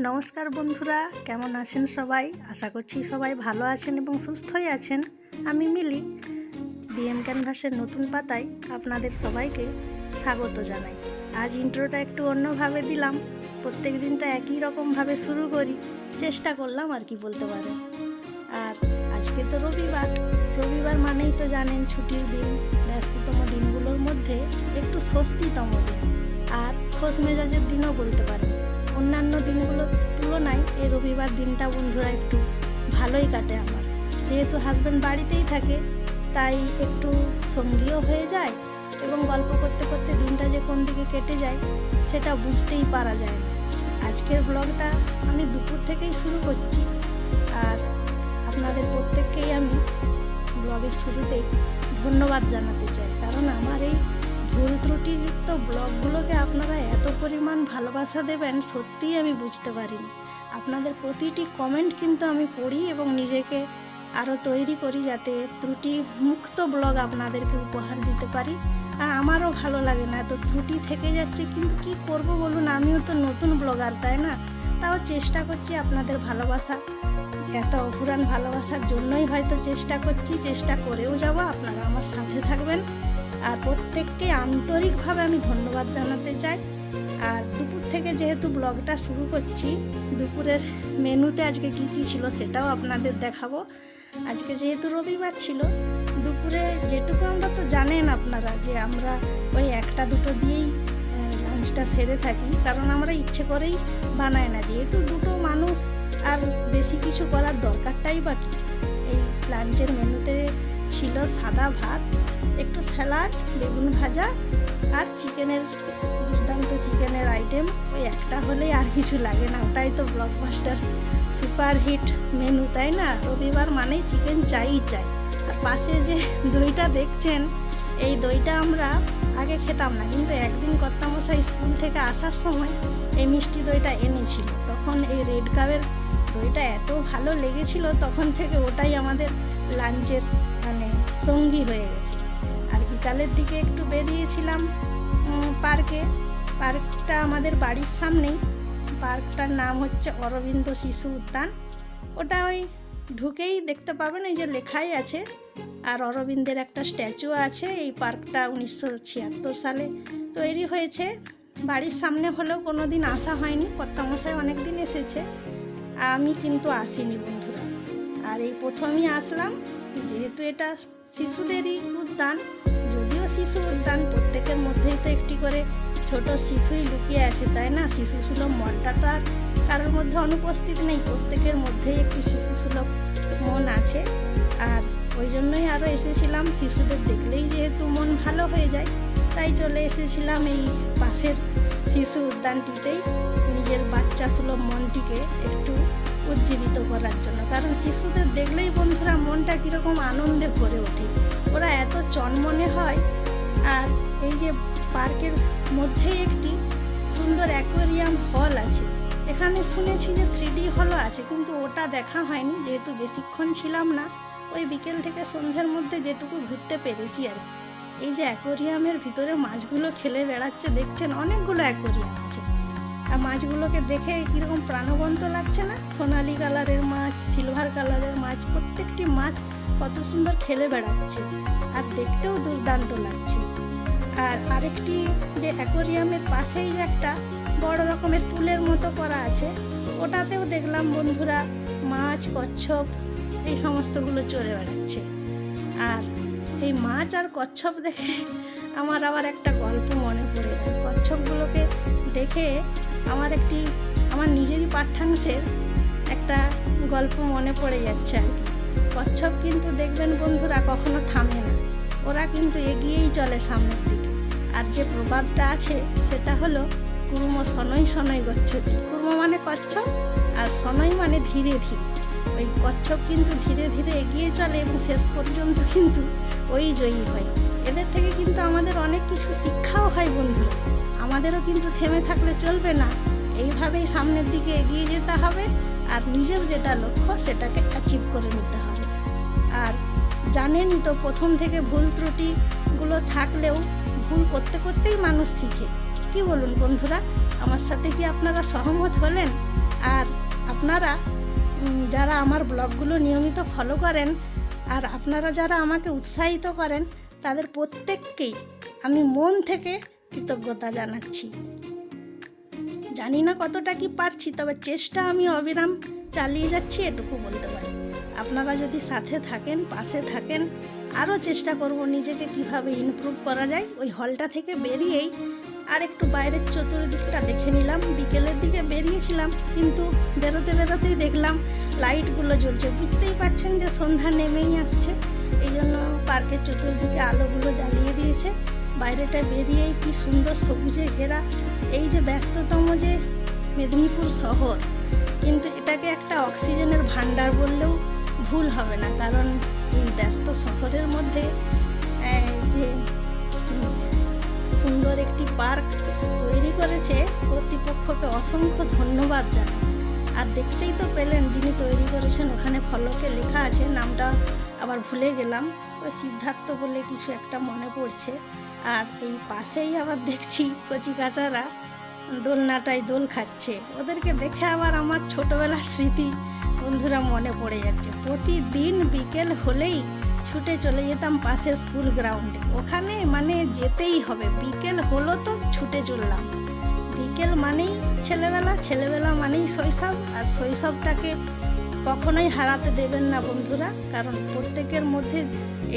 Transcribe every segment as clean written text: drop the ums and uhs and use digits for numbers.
নমস্কার বন্ধুরা, কেমন আছেন সবাই? আশা করছি সবাই ভালো আছেন এবং সুস্থই আছেন। আমি মিলি বিএম ক্যানভাসের নতুন পাতায় আপনাদের সবাইকে স্বাগত জানাই। আজ ইন্ট্রোটা একটু অন্যভাবে দিলাম। প্রত্যেক দিন তো একই রকমভাবে শুরু করি, চেষ্টা করলাম আর কি বলতে পারেন। আর আজকে তো রবিবার মানেই তো জানেন ছুটির দিন, ব্যস্ততম দিনগুলোর মধ্যে একটু স্বস্তিতম দিন আর খোশ মেজাজের দিনও বলতে পারেন। অন্যান্য দিনগুলোর তুলনায় এই রবিবার দিনটা বন্ধুরা একটু ভালোই কাটে আমার। যেহেতু হাজব্যান্ড বাড়িতেই থাকে, তাই একটু সঙ্গীও হয়ে যায় এবং গল্প করতে করতে দিনটা যে কোন দিকে কেটে যায় সেটা বুঝতেই পারা যায় না। আজকের ব্লগটা আমি দুপুর থেকেই শুরু করছি, আর আপনাদের প্রত্যেককেই আমি ব্লগের শুরুতেই ধন্যবাদ জানাতে চাই, কারণ আমার এই ভুল ত্রুটিযুক্ত ব্লগগুলোকে আপনারা এত পরিমাণ ভালোবাসা দেবেন সত্যিই আমি বুঝতে পারিনি। আপনাদের প্রতিটি কমেন্ট কিন্তু আমি পড়ি এবং নিজেকে আরও তৈরি করি যাতে ত্রুটি মুক্ত ব্লগ আপনাদেরকে উপহার দিতে পারি। আর আমারও ভালো লাগে না এত ত্রুটি থেকে যাচ্ছে, কিন্তু কি করব বলুন, আমিও তো নতুন ব্লগার, তাই না? তাও চেষ্টা করছি আপনাদের ভালোবাসা, এত অফুরান ভালোবাসার জন্যই হয়তো চেষ্টা করছি, চেষ্টা করেও যাব। আপনারা আমার সাথে থাকবেন আর প্রত্যেককে আন্তরিকভাবে আমি ধন্যবাদ জানাতে চাই। আর দুপুর থেকে যেহেতু ব্লগটা শুরু করছি, দুপুরের মেনুতে আজকে কি কি ছিল সেটাও আপনাদের দেখাবো। আজকে যেহেতু রবিবার ছিল, দুপুরে যেটুকু আমরা তো জানেন আপনারা যে আমরা ওই 1-2 দিয়েই লাঞ্চটা সেরে থাকি, কারণ আমরা ইচ্ছে করেই বানাই না, যেহেতু দুটো মানুষ আর বেশি কিছু করার দরকারটাই বাকি। এই লাঞ্চের মেনুতে ছিল সাদা ভাত, একটু স্যালাড, বেগুন ভাজা আর দুর্দান্ত চিকেনের আইটেম। ওই একটা হলেই আর কিছু লাগে না, ওটাই তো ব্লকবাস্টার সুপারহিট মেনু, তাই না? রবিবার মানেই চিকেন চাই। আর পাশে যে দইটা দেখছেন, এই দইটা আমরা আগে খেতাম না, কিন্তু একদিন কর্তামশাই স্কুল থেকে আসার সময় এই মিষ্টি দইটা এনেছিল। তখন এই রেড কাপের দইটা এত ভালো লেগেছিল, তখন থেকে ওটাই আমাদের লাঞ্চের সঙ্গী হয়ে গেছে। আর বিকালের দিকে একটু বেরিয়েছিলাম পার্কটা আমাদের বাড়ির সামনেই। পার্কটার নাম হচ্ছে অরবিন্দ শিশু উদ্যান। ওটা ওই ঢুকেই দেখতে পাবেন, এই যে লেখাই আছে। আর অরবিন্দের একটা স্ট্যাচু আছে। এই পার্কটা 1976 সালে তৈরি হয়েছে। বাড়ির সামনে হলেও কোনো দিন আসা হয়নি, কর্তামশাই অনেক দিন এসেছে, আমি কিন্তু আসিনি বন্ধুরা। আর এই প্রথমই আসলাম, যেহেতু এটা শিশুদেরই উদ্যান। যদিও শিশু উদ্যান, প্রত্যেকের মধ্যেই তো একটি করে ছোট শিশুই লুকিয়ে আছে, তাই না? শিশু সুলভ মনটা তো আর কারোর মধ্যে অনুপস্থিত নেই, প্রত্যেকের মধ্যেই একটি শিশু সুলভ মন আছে। আর ওই জন্যই আরও এসেছিলাম, শিশুদের দেখলেই যেহেতু মন ভালো হয়ে যায়, তাই চলে এসেছিলাম এই পাশের শিশু উদ্যানটিতেই নিজের বাচ্চা সুলভ মনটিকে একটু উজ্জীবিত করার জন্য। কারণ শিশুদের দেখলেই বন্ধুরা মনটা কীরকম আনন্দে ভরে ওঠে, ওরা এত চনমনে হয়। আর এই যে পার্কের মধ্যেই একটি সুন্দর অ্যাকোয়ারিয়াম হল আছে। এখানে শুনেছি যে 3D হলও আছে, কিন্তু ওটা দেখা হয়নি, যেহেতু বেশিক্ষণ ছিলাম না। ওই বিকেল থেকে সন্ধ্যের মধ্যে যেটুকু ঘুরতে পেরেছি আর কি। এই যে অ্যাকোয়ারিয়ামের ভিতরে মাছগুলো খেলে বেড়াচ্ছে দেখছেন, অনেকগুলো অ্যাকোয়ারিয়াম আছে। আর মাছগুলোকে দেখে কীরকম প্রাণবন্ত লাগছে না? সোনালি কালারের মাছ, সিলভার কালারের মাছ, প্রত্যেকটি মাছ কত সুন্দর খেলে বেড়াচ্ছে আর দেখতেও দুর্দান্ত লাগছে। আর আরেকটি যে অ্যাকোয়ারিয়ামের পাশেই যে একটা বড় রকমের পুলের মতো করা আছে, ওটাতেও দেখলাম বন্ধুরা মাছ, কচ্ছপ এই সমস্তগুলো চড়ে বেড়াচ্ছে। আর এই মাছ আর কচ্ছপ দেখে আমার আবার একটা গল্প মনে পড়ে যায়। কচ্ছপগুলোকে দেখে আমার নিজেরই পাঠ্যাংশের একটা গল্প মনে পড়ে যাচ্ছে আর কি। কচ্ছপ কিন্তু দেখবেন বন্ধুরা কখনো থামে না, ওরা কিন্তু এগিয়েই চলে সামনের দিকে। আর যে প্রবাদটা আছে সেটা হলো কুর্ম শনৈ শনৈ গচ্ছতি। কুর্ম মানে কচ্ছপ আর শনৈ মানে ধীরে ধীরে। ওই কচ্ছপ কিন্তু ধীরে ধীরে এগিয়ে চলে এবং শেষ পর্যন্ত কিন্তু ওই জয়ী হয়। এদের থেকে কিন্তু আমাদের অনেক কিছু শিক্ষাও হয় বন্ধুরা। আমাদেরও কিন্তু থেমে থাকলে চলবে না, এইভাবেই সামনের দিকে এগিয়ে যেতে হবে আর নিজের যেটা লক্ষ্য সেটাকে অ্যাচিভ করে নিতে হবে। আর জানেনই তো, প্রথম থেকে ভুল ত্রুটিগুলো থাকলেও ভুল করতে করতেই মানুষ শিখে। কি বলুন বন্ধুরা, আমার সাথে কি আপনারা সহমত হলেন? আর আপনারা যারা আমার ব্লগগুলো নিয়মিত ফলো করেন আর আপনারা যারা আমাকে উৎসাহিত করেন তাদের প্রত্যেককেই আমি মন থেকে কৃতজ্ঞতা জানাচ্ছি। জানি না কতটা কি পারছি, তবে চেষ্টা আমি অবিরাম চালিয়ে যাচ্ছি, এটুকু বলতে পারি। আপনারা যদি সাথে থাকেন, পাশে থাকেন, আরও চেষ্টা করব নিজেকে কিভাবে ইমপ্রুভ করা যায়। ওই হলটা থেকে বেরিয়েই আর একটু বাইরের চতুর্দিকটা দেখে নিলাম। বিকেলের দিকে বেরিয়েছিলাম, কিন্তু বেরোতেই দেখলাম লাইটগুলো জ্বলছে। বুঝতেই পারছেন যে সন্ধ্যা নেমেই আসছে, এই জন্য পার্কের চতুর্দিকে আলোগুলো জ্বালিয়ে দিয়েছে। বাইরেটা বেরিয়েই কি সুন্দর সবুজে ঘেরা এই যে ব্যস্ততম যে মেদিনীপুর শহর, কিন্তু এটাকে একটা অক্সিজেনের ভান্ডার বললেও ভুল হবে না। কারণ এই ব্যস্ত শহরের মধ্যে যে সুন্দর একটি পার্ক তৈরি করেছে, কর্তৃপক্ষকে অসংখ্য ধন্যবাদ জানাই। আর দেখতেই তো পেলেন যিনি তৈরি করেছেন, ওখানে ফলকে লেখা আছে, নামটা আবার ভুলে গেলাম, ওই সিদ্ধার্থ বলে কিছু একটা মনে পড়ছে। আর এই পাশেই আবার দেখছি কচিকাচারা দোলনাটায় দোল খাচ্ছে। ওদেরকে দেখে আবার আমার ছোটোবেলার স্মৃতি বন্ধুরা মনে পড়ে যাচ্ছে। প্রতিদিন বিকেল হলেই ছুটে চলে যেতাম পাশের স্কুল গ্রাউন্ডে, ওখানে মানে যেতেই হবে। বিকেল হলো তো ছুটে চললাম। বিকেল মানেই ছেলেবেলা, ছেলেবেলা মানেই শৈশব, আর শৈশবটাকে কখনোই হারাতে দেবেন না বন্ধুরা। কারণ প্রত্যেকের মধ্যে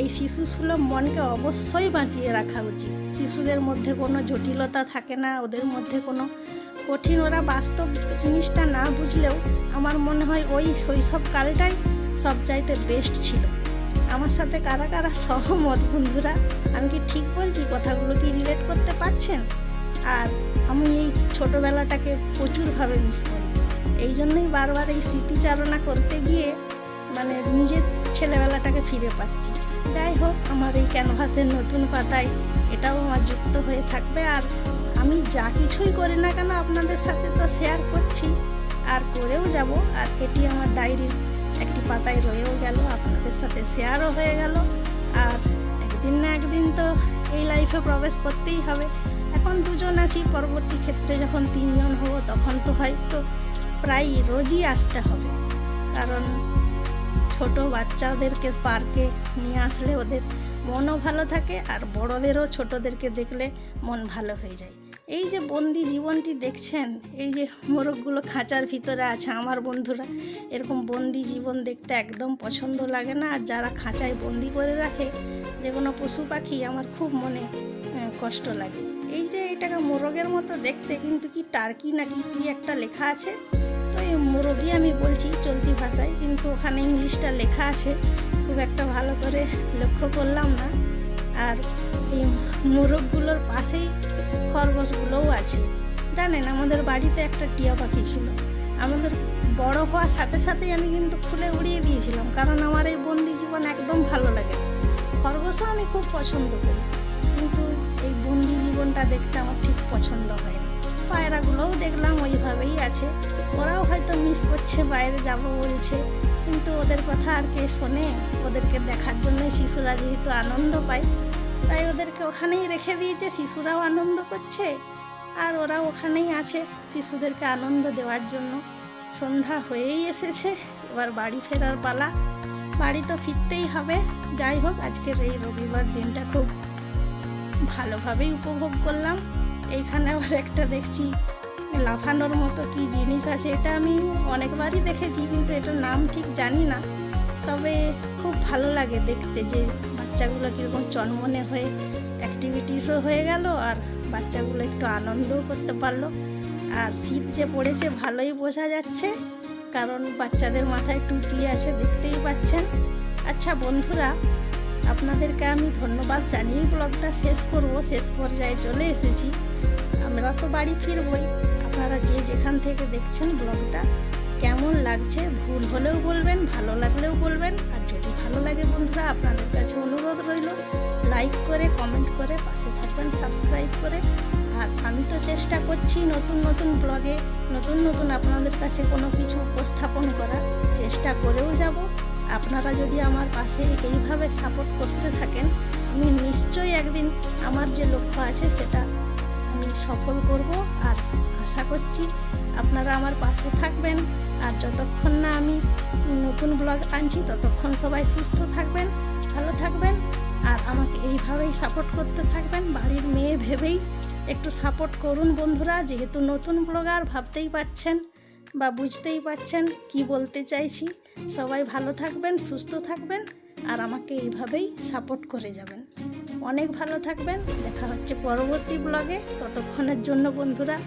এই শিশুসুলভ মনকে অবশ্যই বাঁচিয়ে রাখা উচিত। শিশুদের মধ্যে কোনো জটিলতা থাকে না, ওদের মধ্যে কোনো কঠিন, ওরা বাস্তব জিনিসটা না বুঝলেও আমার মনে হয় ওই শৈশবকালটাই সবচাইতে বেস্ট ছিল। আমার সাথে কারা কারা সহমত বন্ধুরা? আমি কি ঠিক বলছি? কথাগুলো কি রিলেট করতে পারছেন? আর আমি এই ছোটোবেলাটাকে প্রচুরভাবে মিস করি। এই জন্যই বারবার এই স্মৃতিচারণা করতে গিয়ে মানে নিজের ছেলেবেলাটাকে ফিরে পাচ্ছি। যাই হোক, আমার এই ক্যানভাসের নতুন পাতায় এটাও আমার যুক্ত হয়ে থাকবে। আর আমি যা কিছুই করি না কেন আপনাদের সাথে তো শেয়ার করছি, আর করেও যাব। আর এটি আমার ডায়েরির একটি পাতায় রয়েও গেল, আপনাদের সাথে শেয়ারও হয়ে গেল। আর একদিন না একদিন তো এই লাইফে প্রবেশ করতেই হবে। এখন দুজন আছি, পরবর্তী ক্ষেত্রে যখন 3 জন হব তখন তো হয়তো প্রায় রোজই আসতে হবে। কারণ ছোট বাচ্চাদেরকে পার্কে নিয়ে আসলে ওদের মনও ভালো থাকে, আর বড়দেরও ছোটদেরকে দেখলে মন ভালো হয়ে যায়। এই যে বন্দি জীবনটি দেখছেন, এই যে মোরগগুলো খাঁচার ভিতরে আছে, আমার বন্ধুরা এরকম বন্দি জীবন দেখতে একদম পছন্দ লাগে না। আর যারা খাঁচায় বন্দি করে রাখে যে কোনো পশু পাখি, আমার খুব মনে কষ্ট লাগে। এই যে এটাকে মোরগের মতো দেখতে, কিন্তু কি টার্কি নাকি কি একটা লেখা আছে, তো এই মোরগই আমি বলছি চলতি ভাষায়, কিন্তু ওখানে ইংলিশটা লেখা আছে, খুব একটা ভালো করে লক্ষ্য করলাম না। আর এই মোরগগুলোর পাশেই খরগোশগুলোও আছে। জানেন, আমাদের বাড়িতে একটা টিয়া পাখি ছিল, আমাদের বড় হওয়ার সাথে সাথেই আমি কিন্তু খুলে উড়িয়ে দিয়েছিলাম, কারণ আমার এই বন্দি জীবন একদম ভালো লাগে না। খরগোশও আমি খুব পছন্দ করি, কিন্তু এই বন্দি জীবনটা দেখতে আমার ঠিক পছন্দ হয় না। পায়রাগুলোও দেখলাম ওইভাবেই আছে, ওরাও হয়তো মিস করছে, বাইরে যাব বলছে, কিন্তু ওদের কথা আর কে শোনে? ওদেরকে দেখার জন্যই শিশুরা যেহেতু আনন্দ পায়, তাই ওদেরকে ওখানেই রেখে দিয়েছে। শিশুরাও আনন্দ করছে আর ওরাও ওখানেই আছে শিশুদেরকে আনন্দ দেওয়ার জন্য। সন্ধ্যা হয়েই এসেছে, এবার বাড়ি ফেরার পালা। বাড়ি তো ফিরতেই হবে। যাই হোক, আজকের এই রবিবার দিনটা খুব ভালোভাবেই উপভোগ করলাম। এইখানে আবার একটা দেখছি লাফানোর মতো কি জিনিস আছে, এটা আমি অনেকবারই দেখেছি, কিন্তু এটার নাম ঠিক জানি না। তবে খুব ভালো লাগে দেখতে, যে বাচ্চাগুলো কীরকম চনমনে হয়ে অ্যাক্টিভিটিসও হয়ে গেল, আর বাচ্চাগুলো একটু আনন্দও করতে পারলো। আর শীত যে পড়েছে ভালোই বোঝা যাচ্ছে, কারণ বাচ্চাদের মাথায় টুপি আছে, দেখতেই পাচ্ছেন। আচ্ছা বন্ধুরা, আপনাদেরকে আমি ধন্যবাদ জানিয়ে ব্লগটা শেষ করব। শেষ পর্যায়ে চলে এসেছি। আমরা তো বাড়ি ফিরবই। আপনারা যে যেখান থেকে দেখছেন ব্লগটা, কেমন লাগছে ভুল হলেও বলবেন, ভালো লাগলেও বলবেন। আর যদি ভালো লাগে বন্ধুরা, আপনাদের কাছে অনুরোধ রইল লাইক করে, কমেন্ট করে পাশে থাকবেন, সাবস্ক্রাইব করে। আর আমি তো চেষ্টা করছি নতুন নতুন ব্লগে নতুন নতুন আপনাদের কাছে কোনো কিছু উপস্থাপন করার চেষ্টা করেও যাব। আপনারা যদি আমার পাশে এইভাবে সাপোর্ট করতে থাকেন, আমি নিশ্চয়ই একদিন আমার যে লক্ষ্য আছে সেটা আমি সফল করব। আর আশা করছি আপনারা আমার পাশে থাকবেন। আর যতক্ষণ না আমি নতুন ব্লগ আনছি ততক্ষণ সবাই সুস্থ থাকবেন, ভালো থাকবেন, আর আমাকে এইভাবেই সাপোর্ট করতে থাকবেন। বাড়ির মেয়ে ভেবেই একটু সাপোর্ট করুন বন্ধুরা, যেহেতু নতুন ব্লগার ভাবতেই পাচ্ছেন বা বুঝতেই পাচ্ছেন কি বলতে চাইছি। সবাই ভালো থাকবেন, সুস্থ থাকবেন, আর আমাকে এইভাবেই সাপোর্ট করে যাবেন। অনেক ভালো থাকবেন। দেখা হচ্ছে পরবর্তী ব্লগে। ততক্ষণের জন্য বন্ধুরা